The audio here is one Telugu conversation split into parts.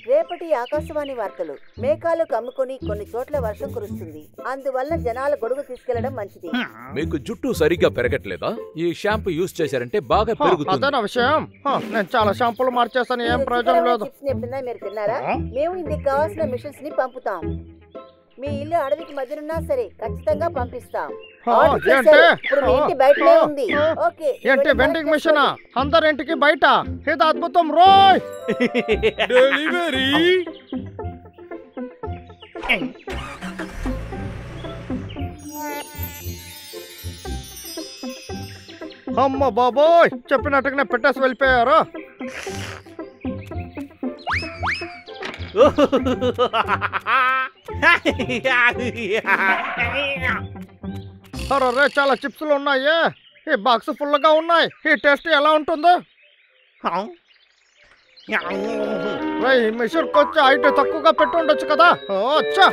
రేపటి ఆకాశవాణి వార్తలు. మేఘాలు కమ్ముకొని కొన్ని చోట్ల వర్షం కురుస్తుంది. అందువల్ల జనాల గొడుగు తీసుకెళ్లడం మంచిది. మీకు జుట్టు సరిగ్గా పెరగట్లేదా? ఈ షాంపూ యూజ్ చేశారంటే బాగా పెరుగుతుంది. అదేనా విషయం? నేను చాలా షాంపూలు మార్చేస్తాను, ఏం ప్రయోజనం లేదు. ఎప్పుడైనా మీరు తిన్నారా? మేము ఇందుకు కావాల్సిన మిషన్స్ ని పంపుతాం. మీ ఇల్లు అడవికి మధ్యనున్నా సరే ఖచ్చితంగా పంపిస్తాం. ఏంటి వెండింగ్ మిషన్? అందరింటికి బయట? ఇది అద్భుతం రోయ్. డెలివరీ. అమ్మ బాబోయ్, చెప్పినట్టుగానే పెట్టేసి వెళ్ళిపోయారు. అరే చాలా చిప్స్లు ఉన్నాయి. ఈ బాక్స్ ఫుల్గా ఉన్నాయి. ఈ టేస్ట్ ఎలా ఉంటుందో? ఈ మిషన్ కొంచెం హైట్ తక్కువగా పెట్టి ఉండొచ్చు కదా. వచ్చా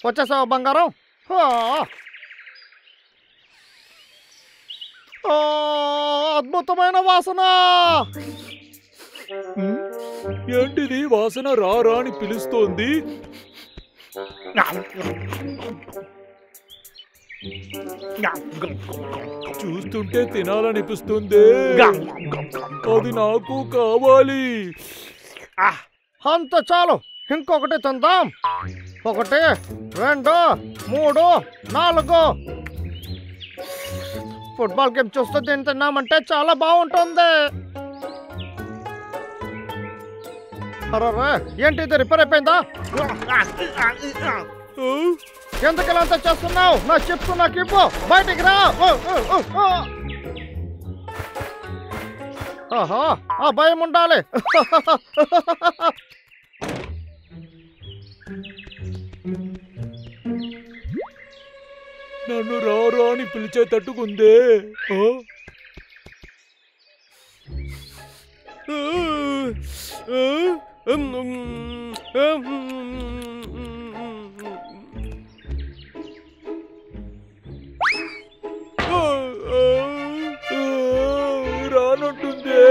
వచ్చేసావా బంగారం? అద్భుతమైన వాసన. ఏంటిది వాసన? రారా అని పిలుస్తోంది. చూస్తుంటే తినాలనిపిస్తుంది. అది నాకు కావాలి. అంత చాలు, ఇంకొకటి తిందాం. 1 2 3 4. ఫుట్బాల్ గేమ్ చూస్తూ దీన్ని తిన్నామంటే చాలా బాగుంటుంది. అరే ఏంటి ఇది రిపేర్ అయిపోయిందా? ఎందుకు ఇలా అంతా చేస్తున్నావు? నా చిప్స్ నాకు ఇవ్వు, బయటికి రా. ఆహా, ఆ భయం ఉండాలి. నన్ను రారా అని పిలిచేటట్టుకుందే. రానంటుందే.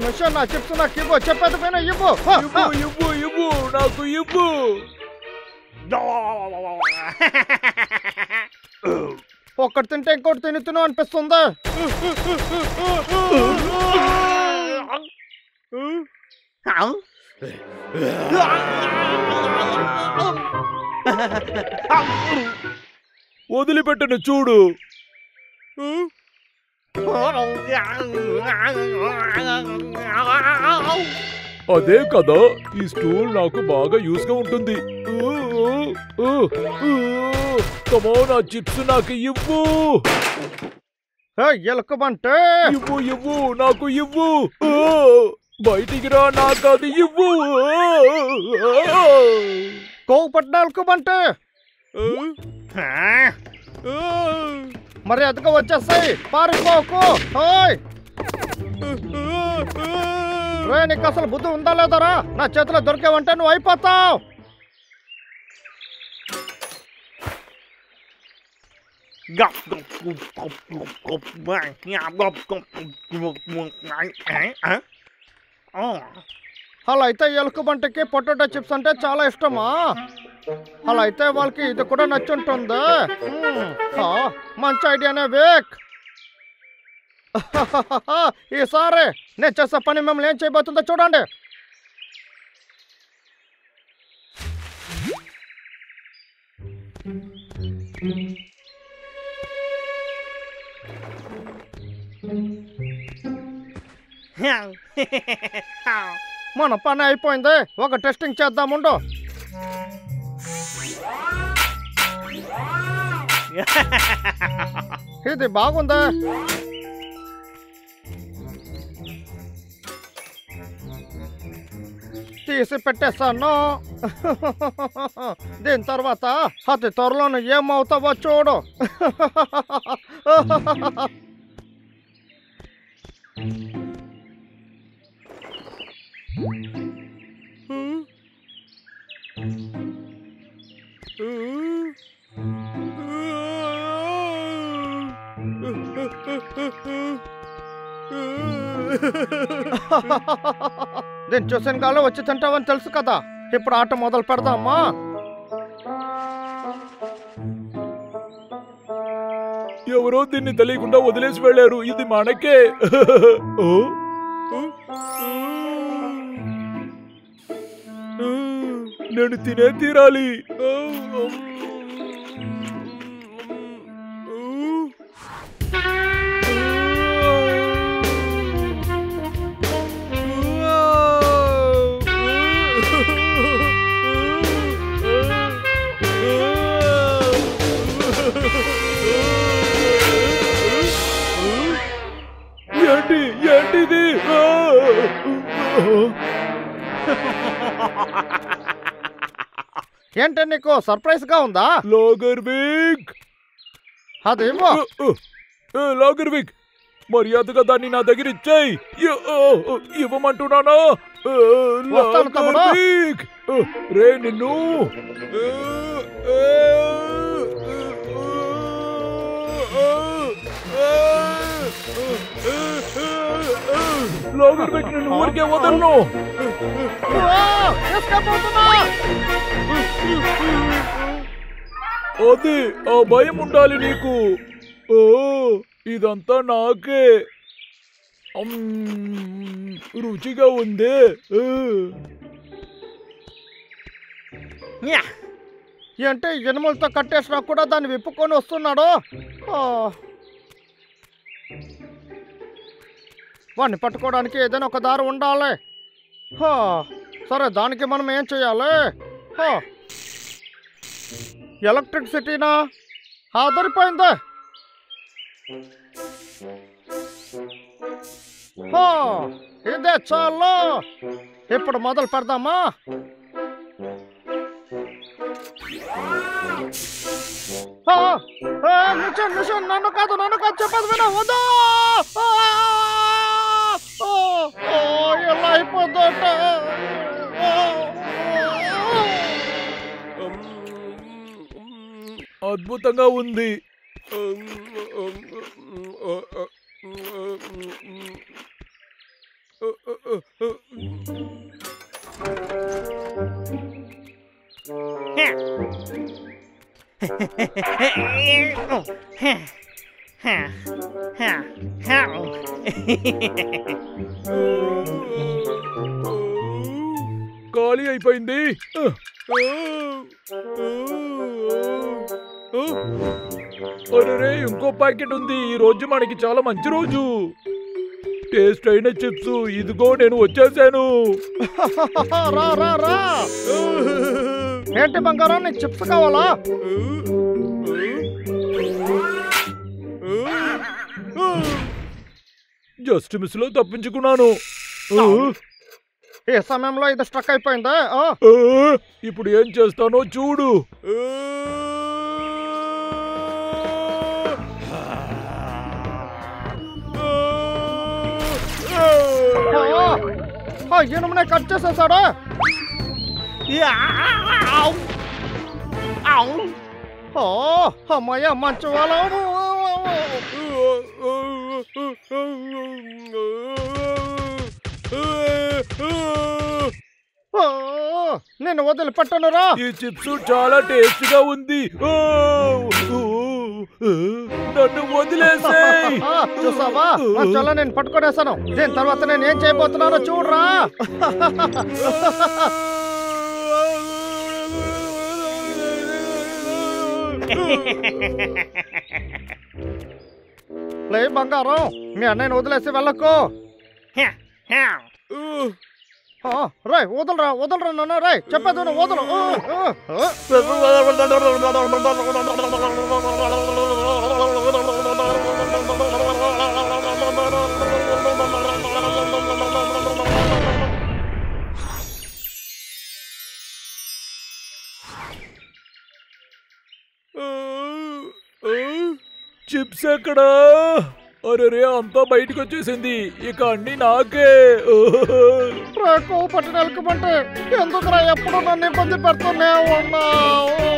మిషన్ నా చిప్స్ నాకు ఇవ్వు, చెప్పేది పైన ఇవ్వు. ఇవ్వు ఇవ్వు నాకు ఇవ్వు. ఒక్కటి తింటే ఇంకోటి తిను అనిపిస్తుందా? వదిలిపెట్టను చూడు. అదే కదా, ఈ స్టూల్ నాకు బాగా యూస్ గా ఉంటుంది. కమో, నా చిప్స్ నాకు ఇవ్వు. ఎలకమంటే ఇవ్వు ఇవ్వు నాకు ఇవ్వు. బయటికి రా, నాకు అది ఇవ్వు. కోవు పట్టినమంటే మరి అదిగా వచ్చేస్తాయి. పారిపోకు. రే నీకు అసలు బుద్ధి ఉందా లేదరా? నా చేతిలో దొరికేవంటే నువ్వు అయిపోతావు. అలా అయితే ఎలుకబంటికి పొటాటో చిప్స్ అంటే చాలా ఇష్టమా? అలా అయితే వాళ్ళకి ఇది కూడా నచ్చుంటుంది. మంచి ఐడియానే వేక్. ఈసారి నేను చేసే పని మిమ్మల్ని ఏం చేయబోతుందో చూడండి. మన పని అయిపోయింది. ఒక టెస్టింగ్ చేద్దాముండు. ఇది బాగుందా? తీసి పెట్టేస్తాను. దీని తర్వాత అతి త్వరలోనే ఏమవుతావో చూడు. నేను చూసిన కాలం వచ్చి తింటావని తెలుసు కదా. ఇప్పుడు ఆట మొదలు పెడదామా? ఎవరో దీన్ని తెలియకుండా వదిలేసి వెళ్ళారు. ఇది మనకే. నేను తినే తీరాలి. ఏంటిది? ఏంటి నీకు సర్ప్రైజ్ గా ఉందా? లాగర్విక్, అదేమో. లాగర్విక్, మర్యాదగా దాన్ని నా దగ్గర ఇచ్చేయి. ఇవ్వమంటున్నానా? లాగర్విక్, రే నిన్ను. లాగర్విక్, నిన్ను ఊరికే వదలను. అది ఆ భయం ఉండాలి నీకు. ఇదంతా నాకే. రుచిగా ఉంది. ఏంటి ఎనుములతో కట్టేసినా కూడా దాన్ని విప్పుకొని వస్తున్నాడు. వాడిని పట్టుకోవడానికి ఏదైనా ఒక దారి ఉండాలి. సరే, దానికి మనం ఏం చేయాలి? ఎలక్ట్రిసిటీనా? ఆదరిపోయిందా? ఇదే చాలు. ఇప్పుడు మొదలు పెడదామా? నన్ను కాదు చెప్పదు విన. వద్దా, ఎలా అయిపోతుందట. అద్భుతంగా ఉంది. ఖాళీ అయిపోయింది. అరే, ఇంకో ప్యాకెట్ ఉంది. ఈ రోజు మనకి చాలా మంచి రోజు. టేస్ట్ అయిన చిప్స్ ఇదిగో, నేను వచ్చేసాను. రా రా రా. ఏంటి బంగారం, నీకు చిప్స్ కావాలా? జస్ట్ మిస్ లో తప్పించుకున్నాను. ఏ సమయంలో ఇది స్ట్రక్ అయిపోయిందా? ఇప్పుడు ఏం చేస్తానో చూడు. ఇనుమునే కట్ చేసేసాడా? అమ్మయ్య, మంచి వాళ్ళ. నేను వదిలిపెట్టనురా. ఈ చిప్స్ చాలా టేస్టీగా ఉంది. నన్ను వదిలేసేయ్. చూసావా, చాలా నేను పట్టుకొనేసాను. దీని తర్వాత నేను ఏం చేయబోతున్నానో చూడరా. లే బంగారం, మీ అన్నయ్యని వదిలేసి వెళ్ళకు. రాయ్, వదలరా నన్ను. రాయ్, చెప్పేది వదలు. చిప్స్ ఎక్కడా? అరే, అంతా బయటకు వచ్చేసింది. ఇక అన్ని నాకే. పట్టిన ఎందుకురా ఎప్పుడు నన్ను ఇబ్బంది పెడుతూనే ఉన్నావు?